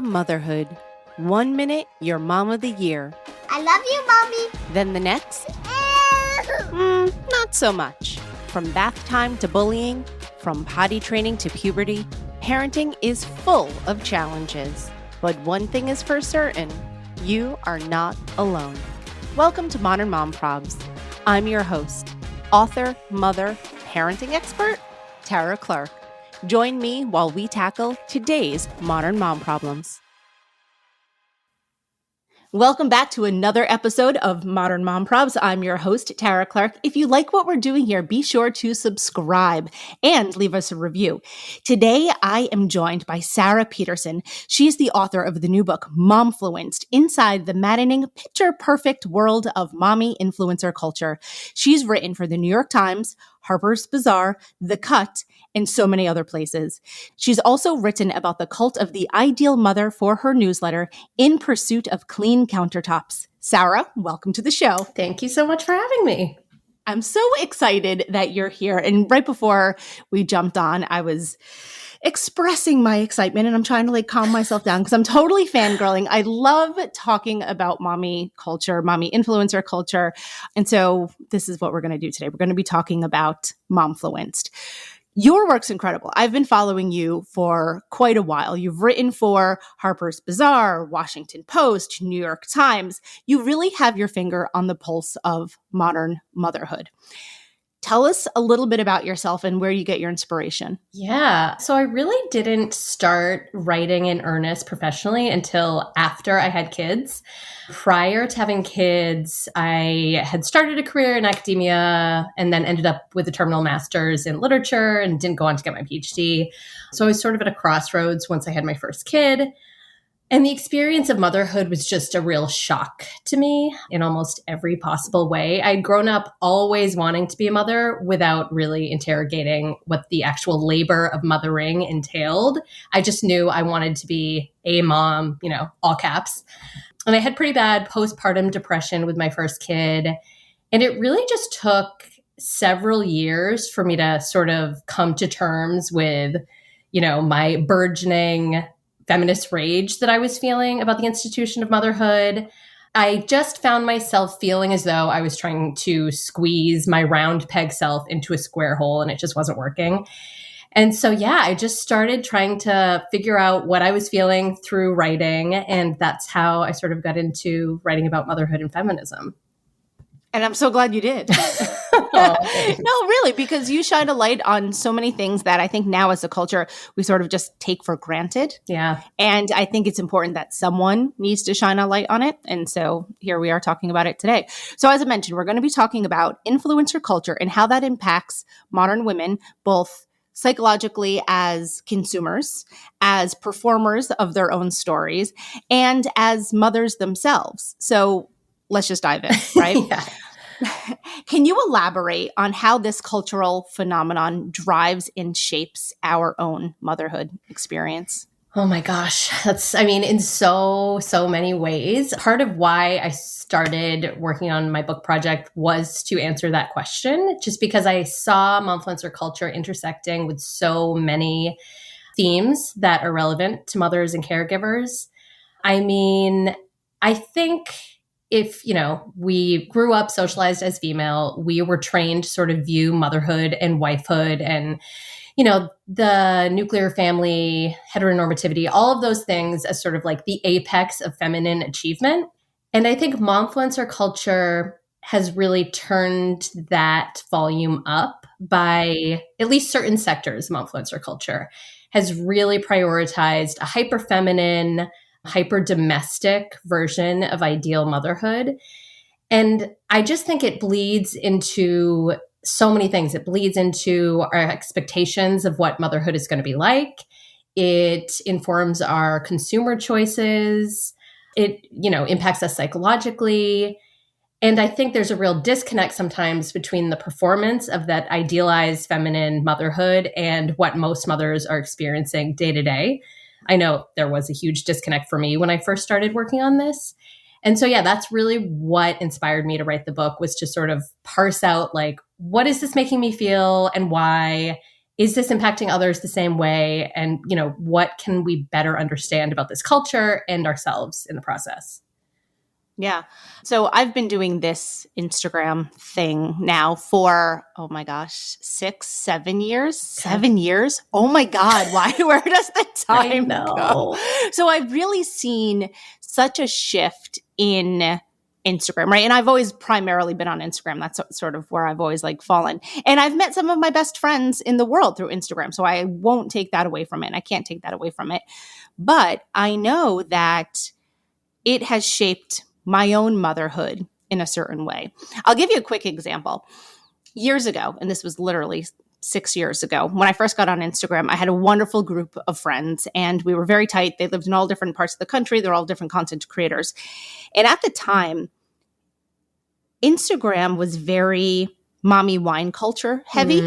Motherhood. 1 minute, you're mom of the year. I love you, Mommy. Then the next, not so much. From bath time to bullying, from potty training to puberty, parenting is full of challenges. But one thing is for certain, you are not alone. Welcome to Modern Mom Probs. I'm your host, author, mother, parenting expert, Tara Clark. Join me while we tackle today's modern mom problems. Welcome back to another episode of Modern Mom Probs. I'm your host, Tara Clark. If you like what we're doing here, be sure to subscribe and leave us a review. Today, I am joined by Sara Petersen. She's the author of the new book, Momfluenced, Inside the Maddening, Picture-Perfect World of Mommy Influencer Culture. She's written for the New York Times, Harper's Bazaar, The Cut, and so many other places. She's also written about the cult of the ideal mother for her newsletter, In Pursuit of Clean Countertops. Sara, welcome to the show. Thank you so much for having me. I'm so excited that you're here. And right before we jumped on, I was expressing my excitement and I'm trying to calm myself down because I'm totally fangirling. I love talking about mommy culture, mommy influencer culture. And so this is what we're going to do today. We're going to be talking about Momfluenced. Your work's incredible. I've been following you for quite a while. You've written for Harper's Bazaar, Washington Post, New York Times. You really have your finger on the pulse of modern motherhood. Tell us a little bit about yourself and where you get your inspiration. Yeah. So I really didn't start writing in earnest professionally until after I had kids. Prior to having kids, I had started a career in academia and then ended up with a terminal master's in literature and didn't go on to get my PhD. So I was sort of at a crossroads once I had my first kid. And the experience of motherhood was just a real shock to me in almost every possible way. I'd grown up always wanting to be a mother without really interrogating what the actual labor of mothering entailed. I just knew I wanted to be a mom, all caps. And I had pretty bad postpartum depression with my first kid. And it really just took several years for me to sort of come to terms with, my burgeoning feminist rage that I was feeling about the institution of motherhood. I just found myself feeling as though I was trying to squeeze my round peg self into a square hole and it just wasn't working. And so, I just started trying to figure out what I was feeling through writing. And that's how I sort of got into writing about motherhood and feminism. And I'm so glad you did. No, really, because you shine a light on so many things that I think now as a culture, we sort of just take for granted. Yeah. And I think it's important that someone needs to shine a light on it. And so here we are talking about it today. So as I mentioned, we're going to be talking about influencer culture and how that impacts modern women, both psychologically as consumers, as performers of their own stories, and as mothers themselves. So let's just dive in, right? Yeah. Can you elaborate on how this cultural phenomenon drives and shapes our own motherhood experience? Oh my gosh. In so many ways. Part of why I started working on my book project was to answer that question, just because I saw momfluencer culture intersecting with so many themes that are relevant to mothers and caregivers. I think if, we grew up socialized as female, we were trained to sort of view motherhood and wifehood and, the nuclear family, heteronormativity, all of those things as sort of like the apex of feminine achievement. And I think momfluencer culture has really turned that volume up by at least certain sectors of momfluencer culture, has really prioritized a hyper-feminine, hyper-domestic version of ideal motherhood. And I just think it bleeds into so many things. It bleeds into our expectations of what motherhood is going to be like. It informs our consumer choices. It, impacts us psychologically. And I think there's a real disconnect sometimes between the performance of that idealized feminine motherhood and what most mothers are experiencing day to day. I know there was a huge disconnect for me when I first started working on this. And so, that's really what inspired me to write the book, was to sort of parse out, what is this making me feel and why, is this impacting others the same way? And, what can we better understand about this culture and ourselves in the process? Yeah. So I've been doing this Instagram thing now for, oh my gosh, 6, 7 years. 7 years? Oh my God. Where does the time go? So I've really seen such a shift in Instagram, right? And I've always primarily been on Instagram. That's sort of where I've always fallen. And I've met some of my best friends in the world through Instagram. So I won't take that away from it. I can't take that away from it. But I know that it has shaped my own motherhood in a certain way. I'll give you a quick example. Years ago, and this was literally 6 years ago, when I first got on Instagram, I had a wonderful group of friends and we were very tight. They lived in all different parts of the country. They're all different content creators. And at the time, Instagram was very mommy wine culture heavy.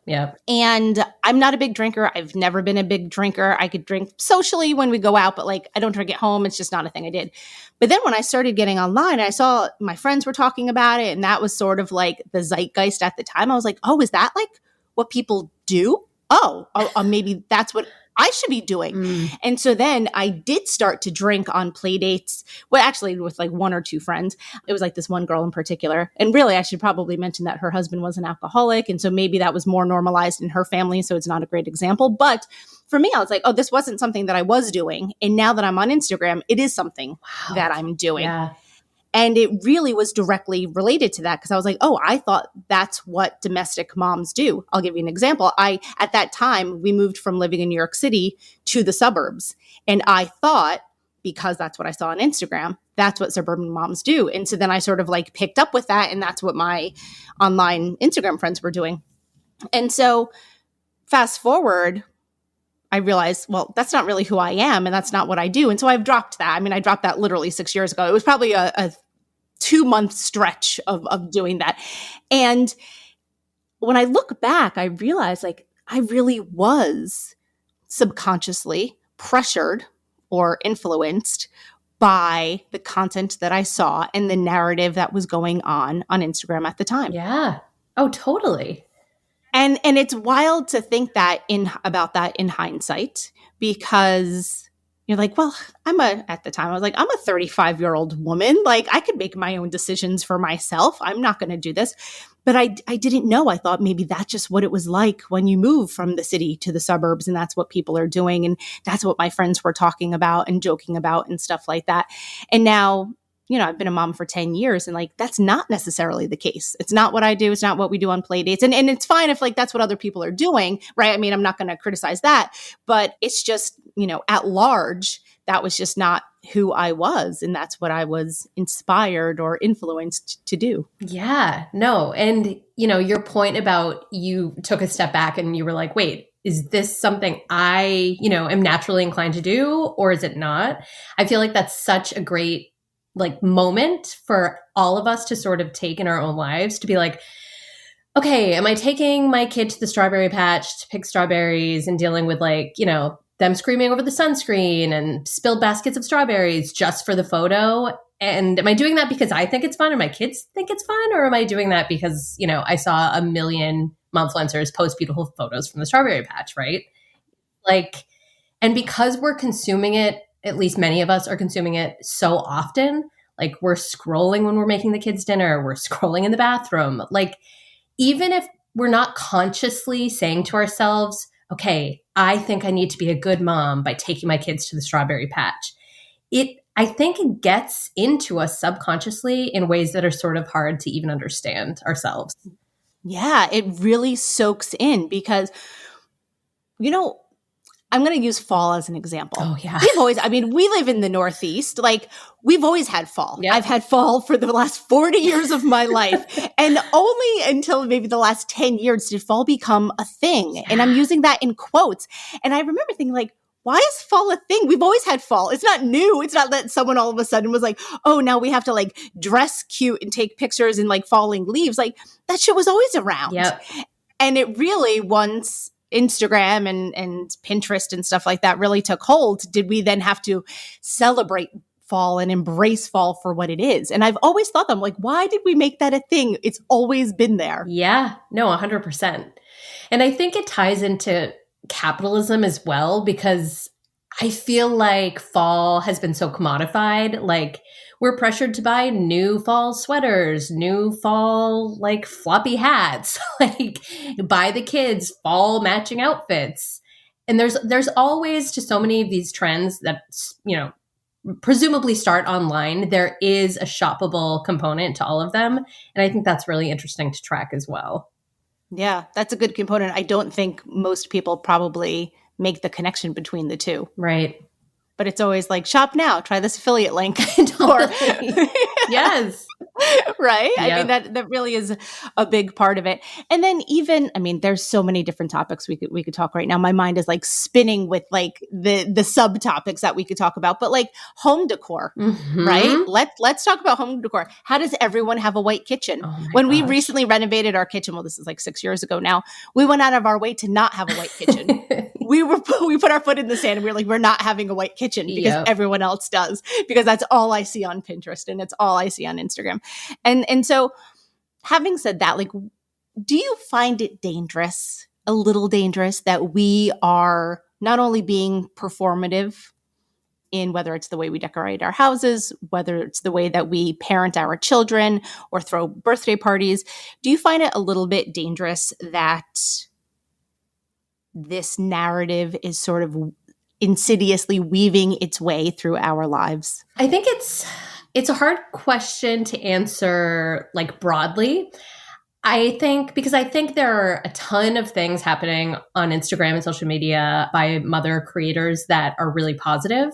Yep. And I'm not a big drinker. I've never been a big drinker. I could drink socially when we go out, but I don't drink at home. It's just not a thing I did. But then when I started getting online, I saw my friends were talking about it. And that was sort of the zeitgeist at the time. I was like, oh, is that what people do? Maybe that's what I should be doing. And so then I did start to drink on play dates. Well, actually with one or two friends. It was this one girl in particular. And really, I should probably mention that her husband was an alcoholic. And so maybe that was more normalized in her family. So it's not a great example. But for me, I was oh, this wasn't something that I was doing. And now that I'm on Instagram, it is something that I'm doing. Yeah. And it really was directly related to that because I was oh, I thought that's what domestic moms do. I'll give you an example. At that time, we moved from living in New York City to the suburbs. And I thought, because that's what I saw on Instagram, that's what suburban moms do. And so then I sort of picked up with that. And that's what my online Instagram friends were doing. And so fast forward, I realized, well, that's not really who I am and that's not what I do. And so I've dropped that. I mean, I dropped that literally 6 years ago. It was probably a 2-month stretch of doing that. And when I look back, I realized I really was subconsciously pressured or influenced by the content that I saw and the narrative that was going on Instagram at the time. Yeah. Oh, totally. And it's wild to think about that in hindsight because you're well, at the time I was I'm a 35-year-old woman. I could make my own decisions for myself. I'm not going to do this. But I didn't know. I thought maybe that's just what it was like when you move from the city to the suburbs. And that's what people are doing. And that's what my friends were talking about and joking about and stuff like that. And now, I've been a mom for 10 years and that's not necessarily the case. It's not what I do. It's not what we do on play dates. And it's fine if that's what other people are doing, right? I mean, I'm not going to criticize that, but it's just, at large, that was just not who I was. And that's what I was inspired or influenced to do. Yeah, no. And, your point about you took a step back and you were wait, is this something I, am naturally inclined to do or is it not? I feel that's such a great moment for all of us to sort of take in our own lives to be okay, am I taking my kid to the strawberry patch to pick strawberries and dealing with them screaming over the sunscreen and spilled baskets of strawberries just for the photo? And am I doing that because I think it's fun or my kids think it's fun? Or am I doing that because, I saw a million momfluencers post beautiful photos from the strawberry patch, right? And because we're consuming it, at least many of us are consuming it so often, we're scrolling when we're making the kids dinner, we're scrolling in the bathroom. Even if we're not consciously saying to ourselves, okay, I think I need to be a good mom by taking my kids to the strawberry patch. I think it gets into us subconsciously in ways that are sort of hard to even understand ourselves. Yeah, it really soaks in because, I'm going to use fall as an example. Oh, yeah. We live in the Northeast. We've always had fall. Yep. I've had fall for the last 40 years of my life. And only until maybe the last 10 years did fall become a thing. Yeah. And I'm using that in quotes. And I remember thinking why is fall a thing? We've always had fall. It's not new. It's not that someone all of a sudden was oh, now we have to dress cute and take pictures in falling leaves. That shit was always around. Yep. And it really, once Instagram and Pinterest and stuff like that really took hold, did we then have to celebrate fall and embrace fall for what it is. And I've always thought them like, why did we make that a thing? It's always been there. Yeah, no, 100%. And I think it ties into capitalism as well, because I feel like fall has been so commodified. Like we're pressured to buy new fall sweaters, new fall like floppy hats, like buy the kids fall matching outfits. And there's always just so many of these trends that, you know, presumably start online. There is a shoppable component to all of them. And I think that's really interesting to track as well. Yeah, that's a good component. I don't think most people probably make the connection between the two. Right. But it's always like, shop now, try this affiliate link. Yes. Right? Yep. I mean, that really is a big part of it. And then even, I mean, there's so many different topics we could talk right now. My mind is like spinning with like the subtopics that we could talk about, but like home decor, right? Let's talk about home decor. How does everyone have a white kitchen? When we recently renovated our kitchen, well, this is like 6 years ago now, we went out of our way to not have a white kitchen. We put our foot in the sand and we were like, we're not having a white kitchen because everyone else does, because that's all I see on Pinterest and it's all I see on Instagram. And so having said that, like, do you find it dangerous, a little dangerous, that we are not only being performative in whether it's the way we decorate our houses, whether it's the way that we parent our children or throw birthday parties? Do you find it a little bit dangerous that this narrative is sort of insidiously weaving its way through our lives? I think it's a hard question to answer like broadly. I think there are a ton of things happening on Instagram and social media by mother creators that are really positive.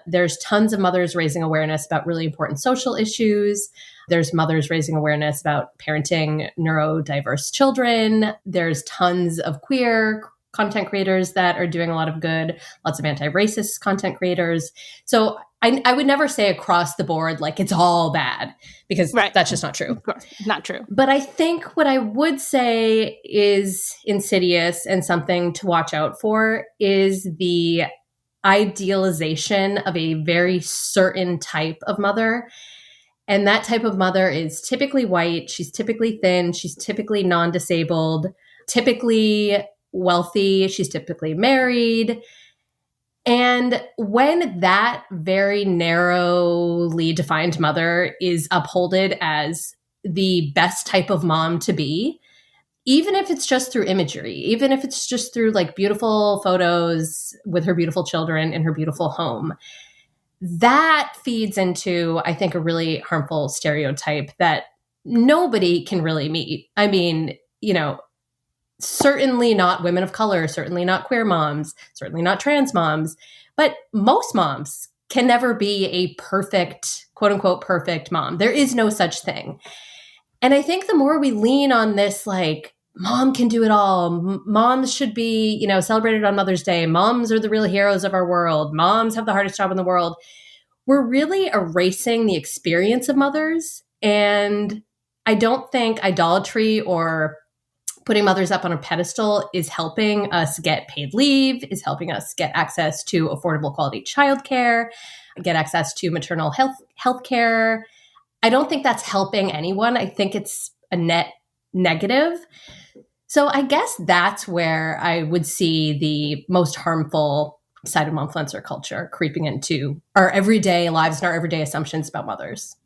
There's tons of mothers raising awareness about really important social issues. There's mothers raising awareness about parenting neurodiverse children. There's tons of queer content creators that are doing a lot of good, lots of anti-racist content creators. So I would never say across the board, like it's all bad, because that's just not true. Of course, not true. But I think what I would say is insidious and something to watch out for is the idealization of a very certain type of mother. And that type of mother is typically white. She's typically thin. She's typically non-disabled, typically wealthy. She's typically married. And when that very narrowly defined mother is upholded as the best type of mom to be, even if it's just through imagery, even if it's just through like beautiful photos with her beautiful children in her beautiful home, that feeds into, I think, a really harmful stereotype that nobody can really meet. I mean, you know, certainly not women of color, certainly not queer moms, certainly not trans moms, but most moms can never be a perfect, quote unquote, perfect mom. There is no such thing. And I think the more we lean on this, like, mom can do it all. Moms should be, you know, celebrated on Mother's Day. Moms are the real heroes of our world. Moms have the hardest job in the world. We're really erasing the experience of mothers. And I don't think idolatry or putting mothers up on a pedestal is helping us get paid leave, is helping us get access to affordable quality childcare, get access to maternal health care. I don't think that's helping anyone. I think it's a net negative. So I guess that's where I would see the most harmful side of momfluencer culture creeping into our everyday lives and our everyday assumptions about mothers.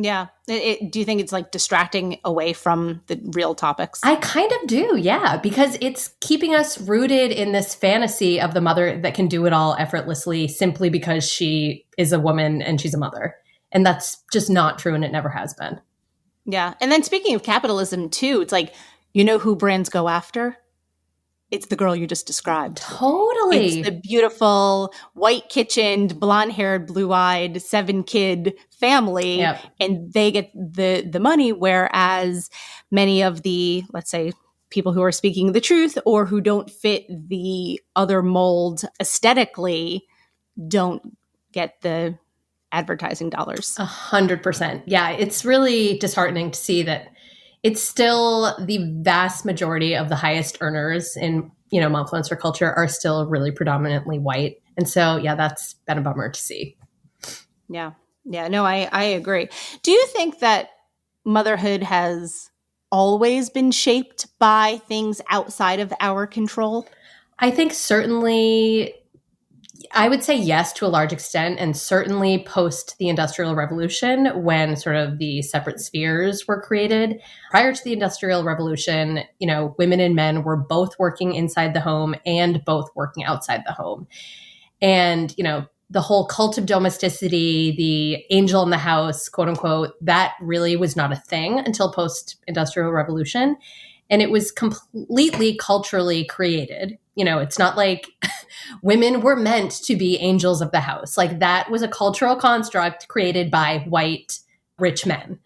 Yeah. Do you think it's like distracting away from the real topics? I kind of do, yeah, because it's keeping us rooted in this fantasy of the mother that can do it all effortlessly simply because she is a woman and she's a mother. And that's just not true, and it never has been. Yeah. And then speaking of capitalism too, it's like, you know who brands go after? It's the girl you just described. Totally. It's the beautiful, white-kitchened, blonde-haired, blue-eyed, 7-kid family. Yep. And they get the money, whereas many of the, let's say, people who are speaking the truth or who don't fit the other mold aesthetically don't get the advertising dollars. 100%. Yeah, it's really disheartening to see that it's still the vast majority of the highest earners in, you know, momfluencer culture are still really predominantly white. And so, yeah, that's been a bummer to see. Yeah. Yeah. No, I agree. Do you think that motherhood has always been shaped by things outside of our control? I think certainly, I would say yes to a large extent, and certainly post the Industrial Revolution, when sort of the separate spheres were created. Prior to the Industrial Revolution, women and men were both working inside the home and both working outside the home. And, the whole cult of domesticity, the angel in the house, quote unquote, that really was not a thing until post Industrial Revolution. And it was completely culturally created. It's not like women were meant to be angels of the house. Like, that was a cultural construct created by white rich men.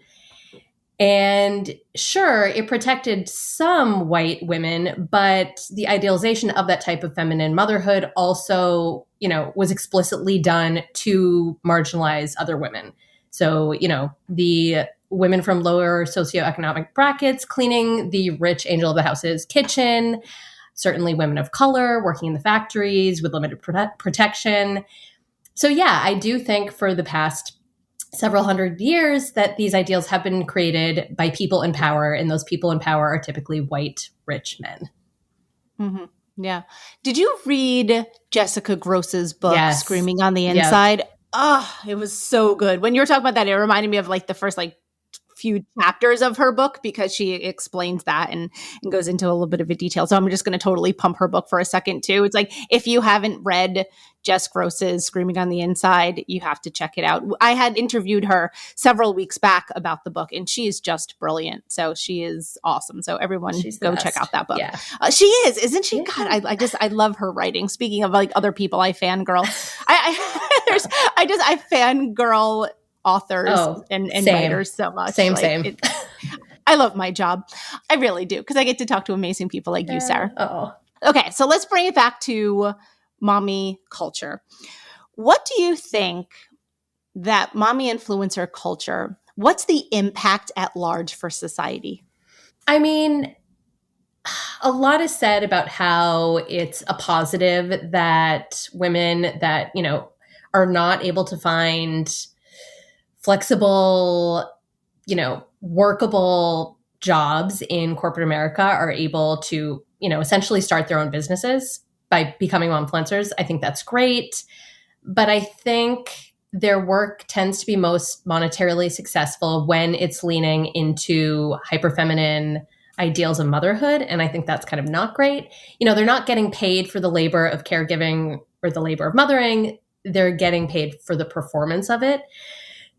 And sure, it protected some white women, but the idealization of that type of feminine motherhood also, was explicitly done to marginalize other women. So, the women from lower socioeconomic brackets cleaning the rich angel of the house's kitchen, certainly women of color working in the factories with limited protection. So yeah, I do think for the past several hundred years that these ideals have been created by people in power, and those people in power are typically white, rich men. Mm-hmm. Yeah. Did you read Jessica Gross's book, Yes. Screaming on the Inside? Yep. Oh, it was so good. When you were talking about that, it reminded me of like the first few chapters of her book, because she explains that and goes into a little bit of a detail. So I'm just going to totally pump her book for a second too. It's like, if you haven't read Jess Gross's Screaming on the Inside, you have to check it out. I had interviewed her several weeks back about the book, and she is just brilliant. So she is awesome. So everyone go check out that book. Yeah. She is, isn't she? Yeah. God, I love her writing. Speaking of like other people, I fangirl. I fangirl authors and writers so much. Same. I love my job. I really do, because I get to talk to amazing people like you, Sarah. Oh. Okay, so let's bring it back to mommy culture. What do you think that mommy influencer culture, what's the impact at large for society? I mean, a lot is said about how it's a positive that women that, are not able to find flexible, workable jobs in corporate America are able to, essentially start their own businesses by becoming momfluencers. I think that's great. But I think their work tends to be most monetarily successful when it's leaning into hyperfeminine ideals of motherhood. And I think that's kind of not great. They're not getting paid for the labor of caregiving or the labor of mothering. They're getting paid for the performance of it.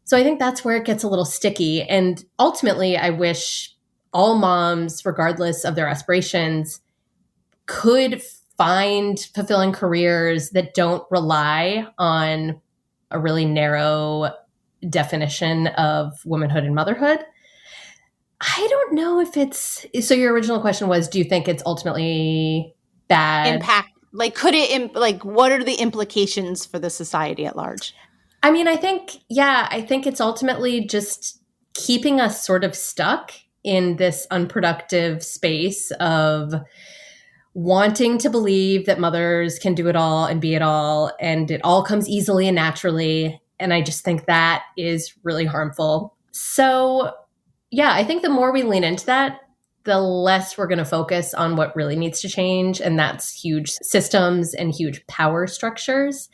So I think that's where it gets a little sticky. And ultimately, I wish all moms, regardless of their aspirations, could find fulfilling careers that don't rely on a really narrow definition of womanhood and motherhood. I don't know if it's... So your original question was, do you think it's ultimately bad? Impact. Like, could it, what are the implications for the society at large? I mean, I think it's ultimately just keeping us sort of stuck in this unproductive space of wanting to believe that mothers can do it all and be it all, and it all comes easily and naturally. And I just think that is really harmful. So, yeah, I think the more we lean into that, the less we're going to focus on what really needs to change. And that's huge systems and huge power structures.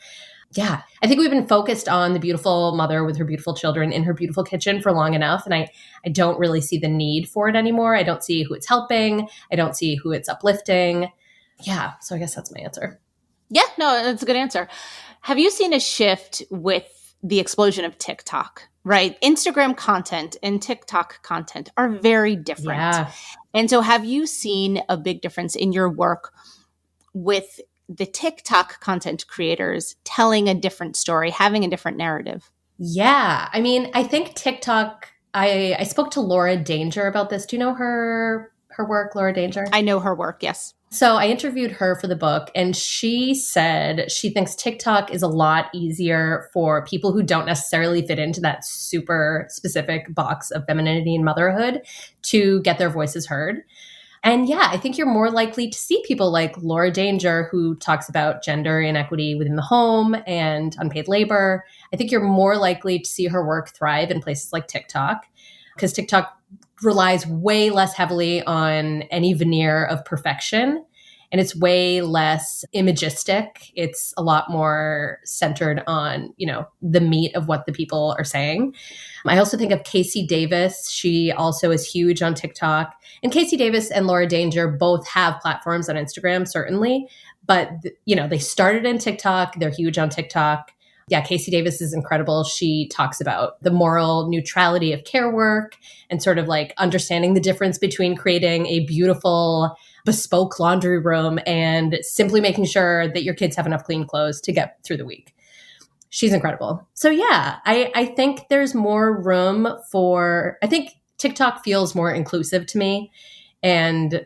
Yeah, I think we've been focused on the beautiful mother with her beautiful children in her beautiful kitchen for long enough. And I don't really see the need for it anymore. I don't see who it's helping. I don't see who it's uplifting. Yeah, so I guess that's my answer. Yeah, no, that's a good answer. Have you seen a shift with the explosion of TikTok, right? Instagram content and TikTok content are very different. Yeah. And so have you seen a big difference in your work with the TikTok content creators telling a different story, having a different narrative? Yeah. I mean, I think TikTok, I spoke to Laura Danger about this. Do you know her work, Laura Danger? I know her work, yes. So I interviewed her for the book, and she said she thinks TikTok is a lot easier for people who don't necessarily fit into that super specific box of femininity and motherhood to get their voices heard. And yeah, I think you're more likely to see people like Laura Danger, who talks about gender inequity within the home and unpaid labor. I think you're more likely to see her work thrive in places like TikTok, because TikTok relies way less heavily on any veneer of perfection. And it's way less imagistic. It's a lot more centered on, the meat of what the people are saying. I also think of Casey Davis. She also is huge on TikTok. And Casey Davis and Laura Danger both have platforms on Instagram, certainly. But, they started in TikTok. They're huge on TikTok. Yeah, Casey Davis is incredible. She talks about the moral neutrality of care work and sort of like understanding the difference between creating a beautiful bespoke laundry room and simply making sure that your kids have enough clean clothes to get through the week. She's incredible. So yeah, I think there's more room I think TikTok feels more inclusive to me and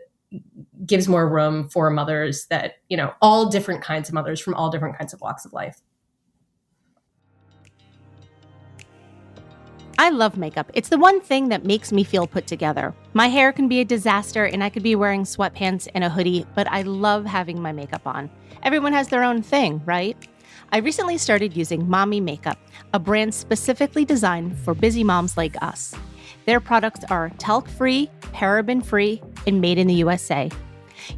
gives more room for mothers that, all different kinds of mothers from all different kinds of walks of life. I love makeup. It's the one thing that makes me feel put together. My hair can be a disaster and I could be wearing sweatpants and a hoodie, but I love having my makeup on. Everyone has their own thing, right? I recently started using Mommy Makeup, a brand specifically designed for busy moms like us. Their products are talc-free, paraben-free, and made in the USA.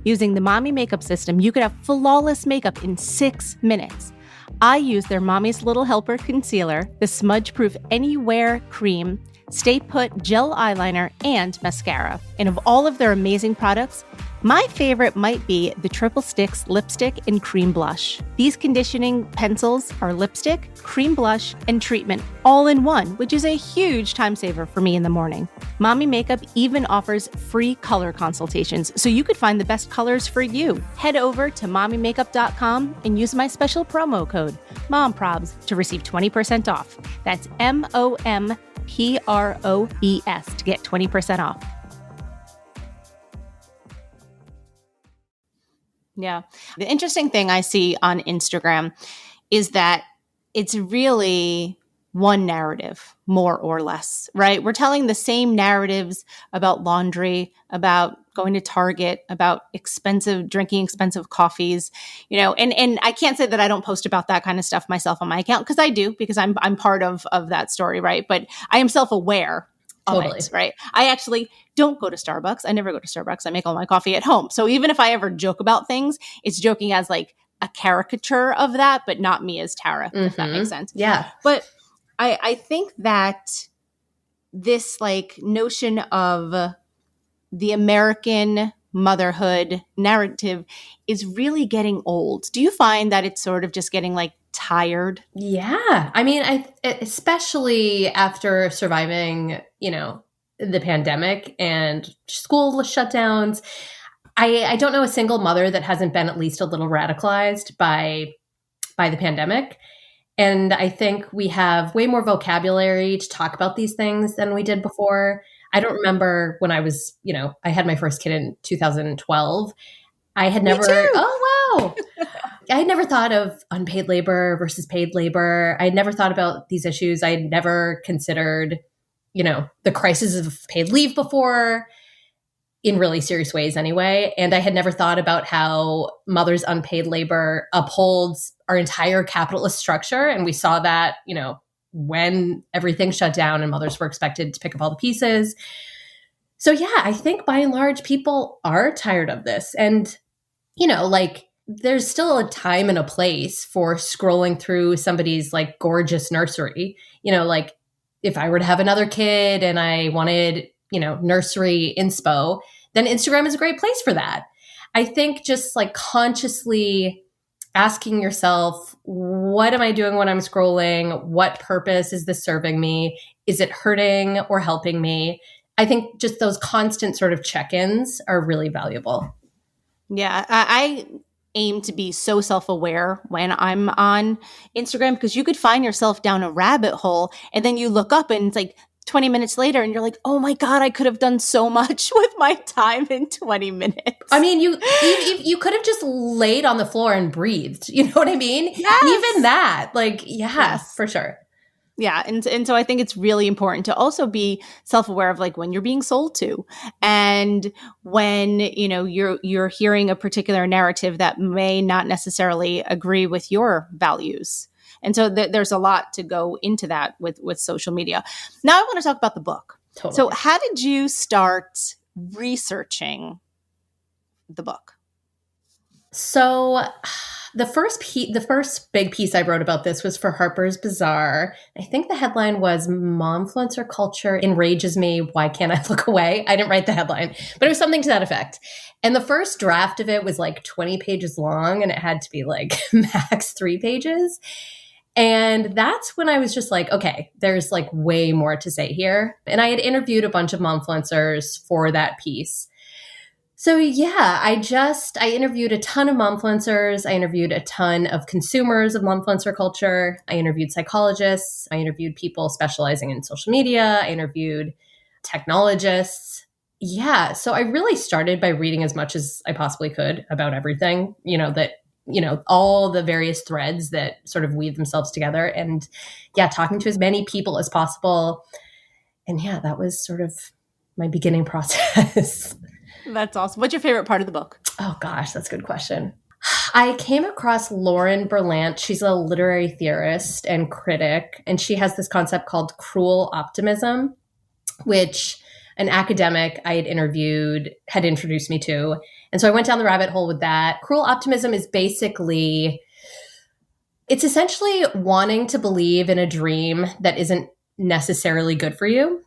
Using the Mommy Makeup system, you could have flawless makeup in 6 minutes. I use their Mommy's Little Helper Concealer, the smudge-proof Anywhere Cream, Stay Put Gel Eyeliner, and Mascara. And of all of their amazing products, my favorite might be the Triple Sticks Lipstick and Cream Blush. These conditioning pencils are lipstick, cream blush, and treatment all in one, which is a huge time saver for me in the morning. Mommy Makeup even offers free color consultations, so you could find the best colors for you. Head over to mommymakeup.com and use my special promo code, MOMPROBS, to receive 20% off. That's MOMPROES to get 20% off. Yeah. The interesting thing I see on Instagram is that it's really one narrative, more or less, right? We're telling the same narratives about laundry, about going to Target, about drinking expensive coffees, and I can't say that I don't post about that kind of stuff myself on my account, because I do, because I'm part of that story, right? But I am self-aware of it, right? I actually don't go to Starbucks. I never go to Starbucks. I make all my coffee at home. So even if I ever joke about things, it's joking as like a caricature of that, but not me as Tara, if that makes sense. Yeah. But I think that this like notion of the American motherhood narrative is really getting old. Do you find that it's sort of just getting like tired? Yeah. I mean, especially after surviving, the pandemic and school shutdowns, I don't know a single mother that hasn't been at least a little radicalized by the pandemic. And I think we have way more vocabulary to talk about these things than we did before. I don't remember when I was, I had my first kid in 2012. I had never, oh, wow. I had never thought of unpaid labor versus paid labor. I had never thought about these issues. I had never considered, the crisis of paid leave before, in really serious ways anyway. And I had never thought about how mothers' unpaid labor upholds our entire capitalist structure. And we saw that, when everything shut down and mothers were expected to pick up all the pieces. So yeah, I think by and large, people are tired of this. And, there's still a time and a place for scrolling through somebody's like gorgeous nursery. If I were to have another kid and I wanted, nursery inspo, then Instagram is a great place for that. I think just like consciously asking yourself, what am I doing when I'm scrolling? What purpose is this serving me? Is it hurting or helping me? I think just those constant sort of check-ins are really valuable. Yeah, I aim to be so self-aware when I'm on Instagram, because you could find yourself down a rabbit hole and then you look up and it's like 20 minutes later and you're like, oh my God, I could have done so much with my time in 20 minutes. I mean, you could have just laid on the floor and breathed. You know what I mean? Yes. Even that, yes, for sure. Yeah. And so I think it's really important to also be self-aware of like when you're being sold to and when, you're hearing a particular narrative that may not necessarily agree with your values. And so there's a lot to go into that with social media. Now I want to talk about the book. Totally. So how did you start researching the book? So the first big piece I wrote about this was for Harper's Bazaar. I think the headline was Momfluencer Culture Enrages Me. Why Can't I Look Away? I didn't write the headline, but it was something to that effect. And the first draft of it was like 20 pages long, and it had to be like max 3 pages. And that's when I was just like, okay, there's like way more to say here. And I had interviewed a bunch of momfluencers for that piece. So yeah, I interviewed a ton of momfluencers. I interviewed a ton of consumers of momfluencer culture. I interviewed psychologists. I interviewed people specializing in social media. I interviewed technologists. Yeah, so I really started by reading as much as I possibly could about everything, all the various threads that sort of weave themselves together. And yeah, talking to as many people as possible. And yeah, that was sort of my beginning process. That's awesome. What's your favorite part of the book? Oh gosh, that's a good question. I came across Lauren Berlant. She's a literary theorist and critic, and she has this concept called cruel optimism, which an academic I had interviewed had introduced me to. And so I went down the rabbit hole with that. Cruel optimism is it's essentially wanting to believe in a dream that isn't necessarily good for you.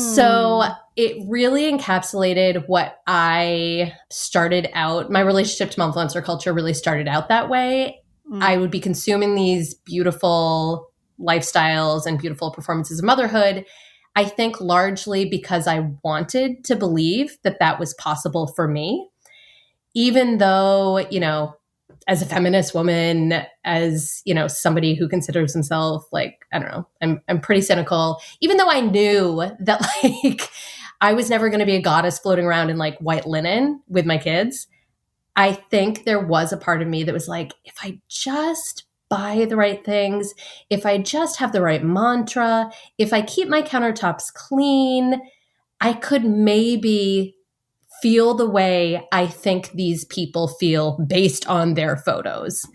So it really encapsulated what I started out. My relationship to momfluencer culture really started out that way. I would be consuming these beautiful lifestyles and beautiful performances of motherhood, I think largely because I wanted to believe that that was possible for me, even though, as a feminist woman, as, somebody who considers himself like, I don't know, I'm pretty cynical, even though I knew that like I was never going to be a goddess floating around in like white linen with my kids. I think there was a part of me that was like, if I just buy the right things, if I just have the right mantra, if I keep my countertops clean, I could maybe feel the way I think these people feel based on their photos.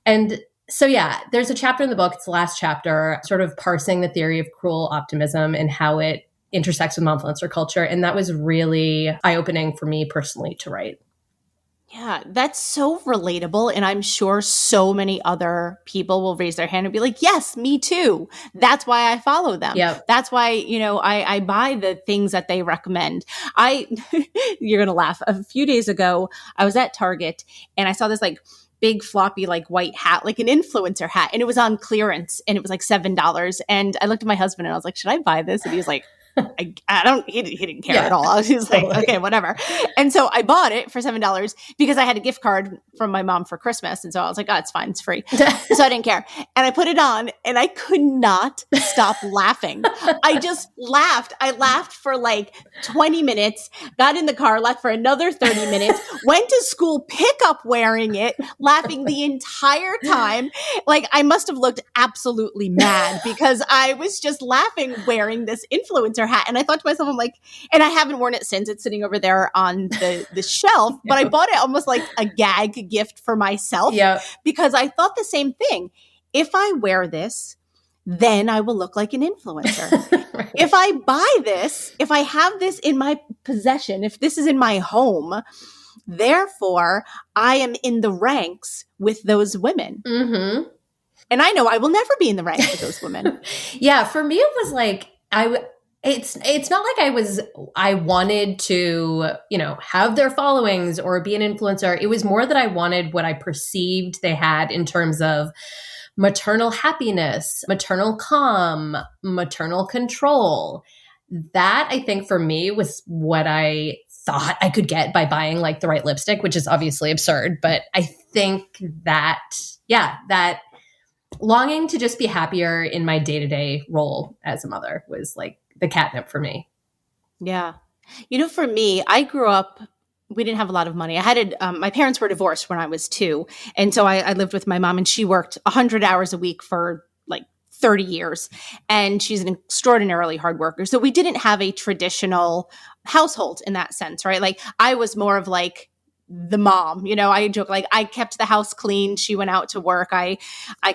And so, yeah, there's a chapter in the book, it's the last chapter, sort of parsing the theory of cruel optimism and how it intersects with momfluencer culture. And that was really eye-opening for me personally to write. Yeah, that's so relatable. And I'm sure so many other people will raise their hand and be like, yes, me too. That's why I follow them. Yep. That's why, I buy the things that they recommend. You're going to laugh. A few days ago, I was at Target and I saw this like big floppy, like white hat, like an influencer hat. And it was on clearance and it was like $7. And I looked at my husband and I was like, should I buy this? And he was like, he didn't care at all. I was just like, okay, whatever. And so I bought it for $7 because I had a gift card from my mom for Christmas. And so I was like, oh, it's fine. It's free. So I didn't care. And I put it on and I could not stop laughing. I just laughed. I laughed for like 20 minutes, got in the car, left for another 30 minutes, went to school, pickup wearing it, laughing the entire time. Like I must have looked absolutely mad because I was just laughing wearing this influencer hat. And I thought to myself, I'm like, and I haven't worn it since. It's sitting over there on the shelf, but I bought it almost like a gag gift for myself because I thought the same thing. If I wear this, then I will look like an influencer. Right. If I buy this, if I have this in my possession, if this is in my home, therefore I am in the ranks with those women. Mm-hmm. And I know I will never be in the ranks with those women. Yeah, for me, it was like, it's not like I wanted to, have their followings or be an influencer. It was more that I wanted what I perceived they had in terms of maternal happiness, maternal calm, maternal control. That I think for me was what I thought I could get by buying like the right lipstick, which is obviously absurd. But I think that longing to just be happier in my day-to-day role as a mother was like the catnip for me. Yeah. For me, I grew up, we didn't have a lot of money. my parents were divorced when I was 2. And so I lived with my mom and she worked 100 hours a week for like 30 years, and she's an extraordinarily hard worker. So we didn't have a traditional household in that sense, right? Like I was more of like the mom, I joke, like I kept the house clean. She went out to work. I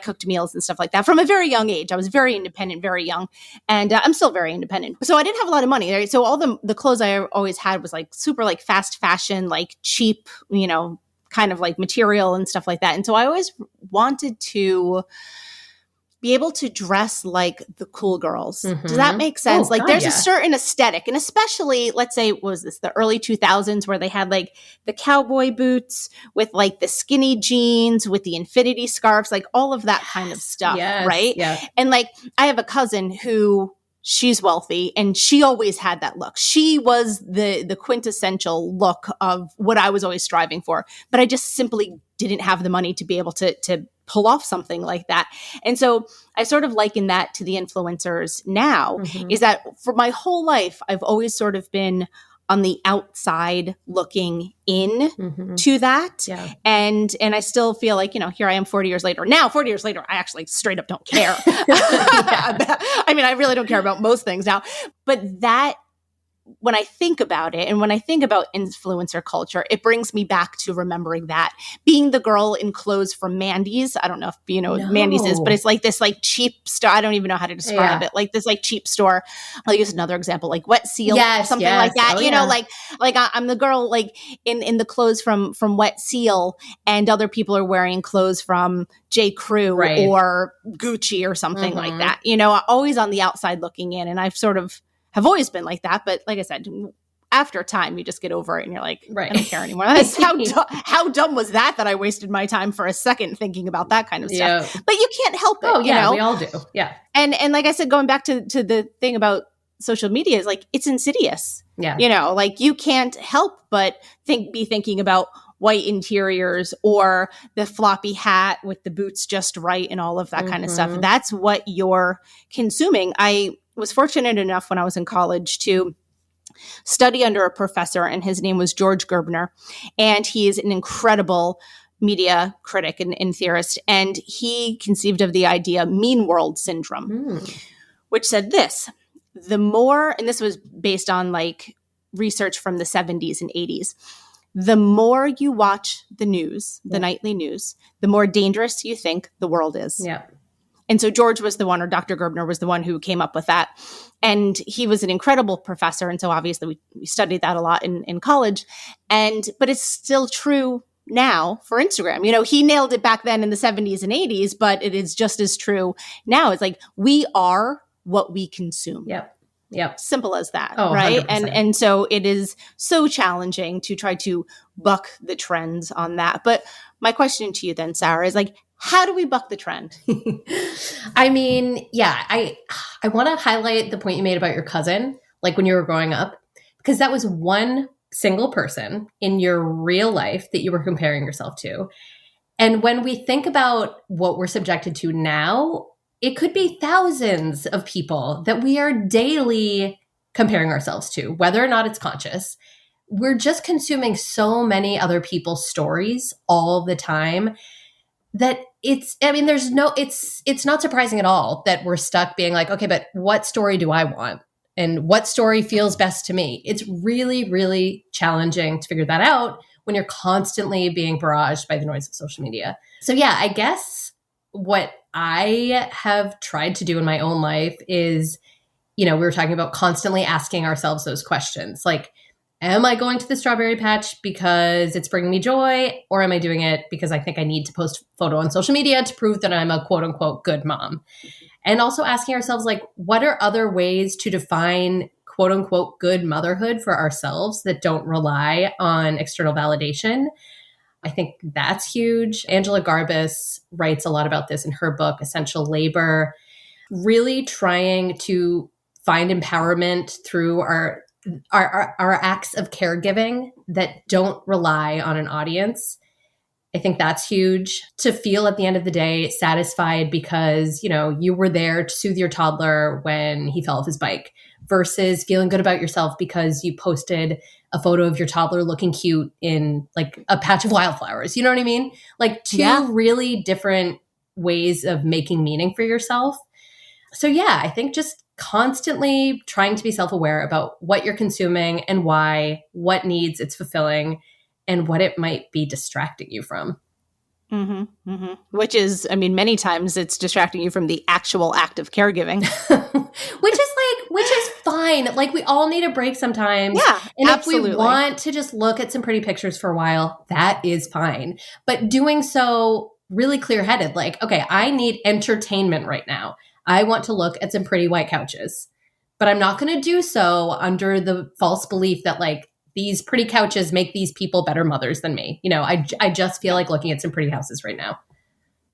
cooked meals and stuff like that from a very young age. I was very independent, very young, and I'm still very independent. So I didn't have a lot of money, right? So all the clothes I always had was like super like fast fashion, like cheap, kind of like material and stuff like that. And so I always wanted to be able to dress like the cool girls. Does that make sense? Like there's a certain aesthetic, and especially, let's say, was this the early 2000s where they had like the cowboy boots with like the skinny jeans with the infinity scarves, like all of that kind of stuff, right? Yeah. And like I have a cousin who she's wealthy and she always had that look. She was the quintessential look of what I was always striving for, but I just simply didn't have the money to be able to pull off something like that. And so I sort of liken that to the influencers now, is that for my whole life, I've always sort of been on the outside looking in to that. Yeah. And I still feel like, here I am 40 years later. Now, 40 years later, I actually straight up don't care. I mean, I really don't care about most things now. But that, when I think about it and when I think about influencer culture, it brings me back to remembering that. Being the girl in clothes from Mandy's. I don't know if you know what Mandy's is, but it's like this like cheap store. I don't even know how to describe it. Like this like cheap store. I'll use another example, like Wet Seal, something like that. Like I'm the girl like in the clothes from Wet Seal, and other people are wearing clothes from J. Crew or Gucci or something like that. Always on the outside looking in, and I've sort of have always been like that. But like I said, after a time, you just get over it and you're like, I don't care anymore. That's how dumb was that I wasted my time for a second thinking about that kind of stuff. But you can't help it. We all do. Yeah. And like I said, going back to the thing about social media is like, it's insidious. Yeah. Like you can't help but be thinking about white interiors or the floppy hat with the boots just right and all of that kind of stuff. That's what you're consuming. I was fortunate enough when I was in college to study under a professor, and his name was George Gerbner. And he is an incredible media critic and theorist. And he conceived of the idea mean world syndrome, which said this: the more, and this was based on like research from the 70s and 80s, the more you watch the news, the nightly news, the more dangerous you think the world is. Yeah. And so George was the one, or Dr. Gerbner was the one who came up with that. And he was an incredible professor. And so obviously we studied that a lot in college. But it's still true now for Instagram. He nailed it back then in the 70s and 80s, but it is just as true now. It's like we are what we consume. Yep. Simple as that, oh, right? 100%. And so it is so challenging to try to buck the trends on that. But my question to you then, Sara, is like, how do we buck the trend? I mean, I want to highlight the point you made about your cousin, like when you were growing up, because that was one single person in your real life that you were comparing yourself to. And when we think about what we're subjected to now, it could be thousands of people that we are daily comparing ourselves to, whether or not it's conscious. We're just consuming so many other people's stories all the time that it's not surprising at all that we're stuck being like, okay, but what story do I want? And what story feels best to me? It's really, really challenging to figure that out when you're constantly being barraged by the noise of social media. So I guess what I have tried to do in my own life is, we were talking about constantly asking ourselves those questions. Like, am I going to the strawberry patch because it's bringing me joy? Or am I doing it because I think I need to post a photo on social media to prove that I'm a quote unquote good mom? And also asking ourselves, like, what are other ways to define quote unquote good motherhood for ourselves that don't rely on external validation? I think that's huge. Angela Garbus writes a lot about this in her book, Essential Labor, really trying to find empowerment through our acts of caregiving that don't rely on an audience. I think that's huge. To feel at the end of the day satisfied because, you were there to soothe your toddler when he fell off his bike, versus feeling good about yourself because you posted a photo of your toddler looking cute in like a patch of wildflowers. You know what I mean? Like two really different ways of making meaning for yourself. So yeah, I think just constantly trying to be self-aware about what you're consuming and why, what needs it's fulfilling, and what it might be distracting you from. Which is, I mean, many times it's distracting you from the actual act of caregiving. which is fine. Like, we all need a break sometimes. Yeah, and absolutely. If we want to just look at some pretty pictures for a while, that is fine. But doing so really clear-headed, like, okay, I need entertainment right now. I want to look at some pretty white couches, but I'm not going to do so under the false belief that, like, these pretty couches make these people better mothers than me. You know, I just feel like looking at some pretty houses right now.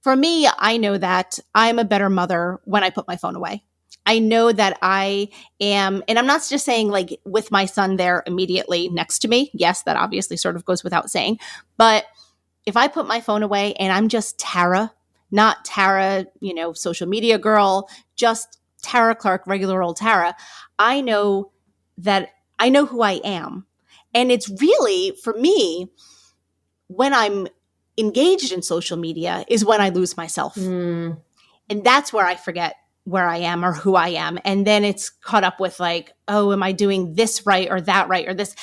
For me, I know that I'm a better mother when I put my phone away. I know that I am, and I'm not just saying like with my son there immediately next to me. Yes, that obviously sort of goes without saying. But if I put my phone away and I'm just Tara, not Tara, you know, social media girl, just Tara Clark, regular old Tara, I know that I know who I am. And it's really, for me, when I'm engaged in social media is when I lose myself. And that's where I forget where I am or who I am. And then it's caught up with like, oh, am I doing this right or that right or this?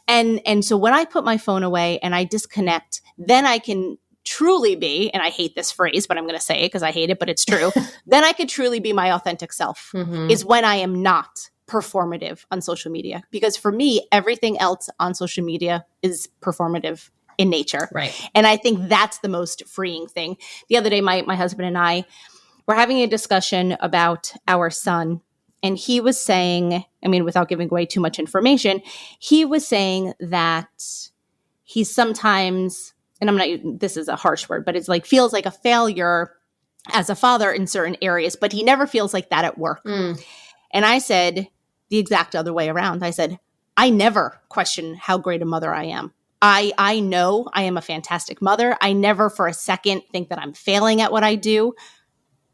And so when I put my phone away and I disconnect, then I can truly be, and I hate this phrase, but I'm going to say it because I hate it, but it's true. Then I could truly be my authentic self is when I am not performative on social media. Because for me, everything else on social media is performative in nature. Right. And I think that's the most freeing thing. The other day, my husband and I were having a discussion about our son. And he was saying, I mean, without giving away too much information, he was saying that he's sometimes, and I'm not, this is a harsh word, but it's like feels like a failure as a father in certain areas, but he never feels like that at work. And I said the exact other way around. I said, I never question how great a mother I am. I know I am a fantastic mother. I never for a second think that I'm failing at what I do.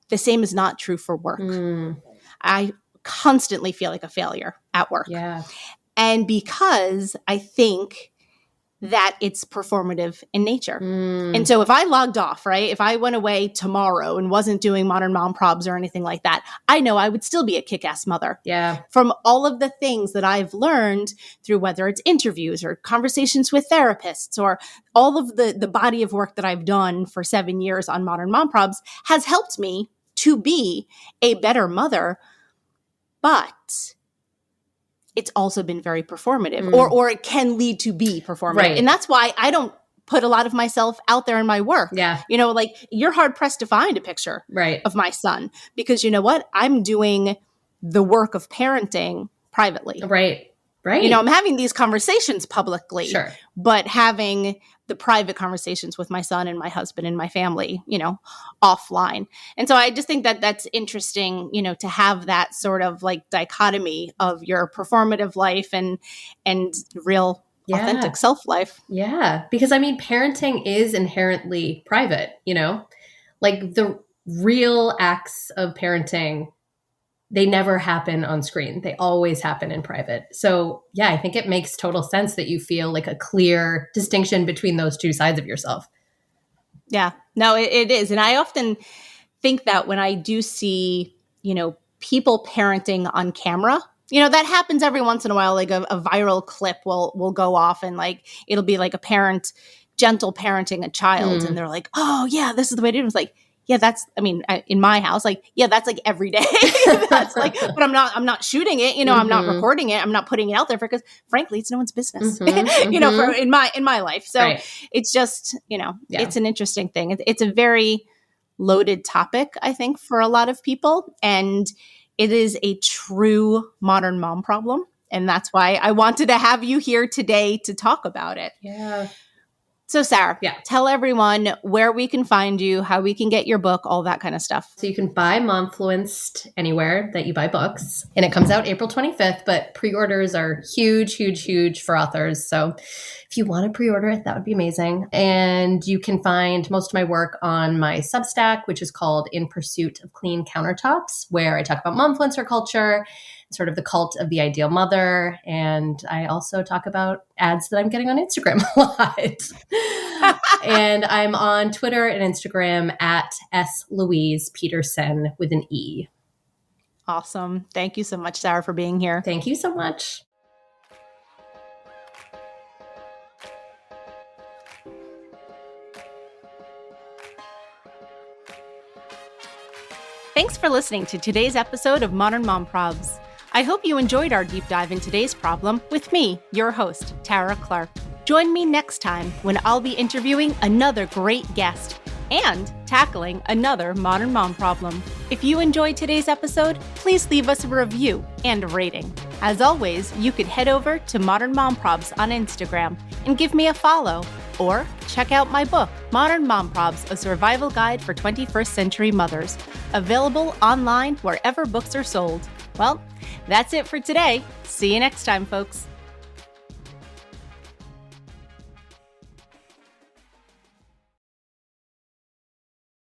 The same is not true for work. I constantly feel like a failure at work. Yeah. And because I think that it's performative in nature. And so if I logged off, right, if I went away tomorrow and wasn't doing Modern Mom Probs or anything like that, I know I would still be a kick-ass mother. Yeah. From all of the things that I've learned through whether it's interviews or conversations with therapists or all of the body of work that I've done for 7 years on Modern Mom Probs has helped me to be a better mother. But it's also been very performative or it can lead to be performative. Right. And that's why I don't put a lot of myself out there in my work. Yeah. You know, like you're hard pressed to find a picture of my son because you know what? I'm doing the work of parenting privately. Right. Right. You know, I'm having these conversations publicly, Sure. but having the private conversations with my son and my husband and my family, you know, offline. And so I just think that that's interesting, you know, to have that sort of like dichotomy of your performative life and real authentic self life. Yeah. Because I mean, parenting is inherently private, you know, like the real acts of parenting, they never happen on screen. They always happen in private. So yeah, I think it makes total sense that you feel like a clear distinction between those two sides of yourself. Yeah, no, it is. And I often think that when I do see, you know, people parenting on camera, you know, that happens every once in a while, like a viral clip will go off and like, it'll be like a parent, gentle parenting a child. And they're like, oh yeah, this is the way to do it. It's like, yeah, that's, I mean, in my house, like, yeah, that's like every day. That's like, but I'm not shooting it, you know, I'm not recording it. I'm not putting it out there because frankly, it's no one's business, you know, for in my life. So it's just, you know, it's an interesting thing. It's a very loaded topic, I think, for a lot of people. And it is a true modern mom problem. And that's why I wanted to have you here today to talk about it. Yeah. So Sarah, tell everyone where we can find you, how we can get your book, all that kind of stuff. So you can buy Momfluenced anywhere that you buy books. And it comes out April 25th, but pre-orders are huge, huge, huge for authors. So if you want to pre-order it, that would be amazing. And you can find most of my work on my Substack, which is called In Pursuit of Clean Countertops, where I talk about momfluencer culture, sort of the cult of the ideal mother. And I also talk about ads that I'm getting on Instagram a lot. And I'm on Twitter and Instagram at @SLouisePetersen with an E. Awesome. Thank you so much, Sara, for being here. Thank you so much. Thanks for listening to today's episode of Modern Mom Probs. I hope you enjoyed our deep dive in today's problem with me, your host, Tara Clark. Join me next time when I'll be interviewing another great guest and tackling another modern mom problem. If you enjoyed today's episode, please leave us a review and a rating. As always, you could head over to Modern Mom Probs on Instagram and give me a follow, or check out my book, Modern Mom Probs, A Survival Guide for 21st Century Mothers, available online wherever books are sold. Well, that's it for today. See you next time, folks.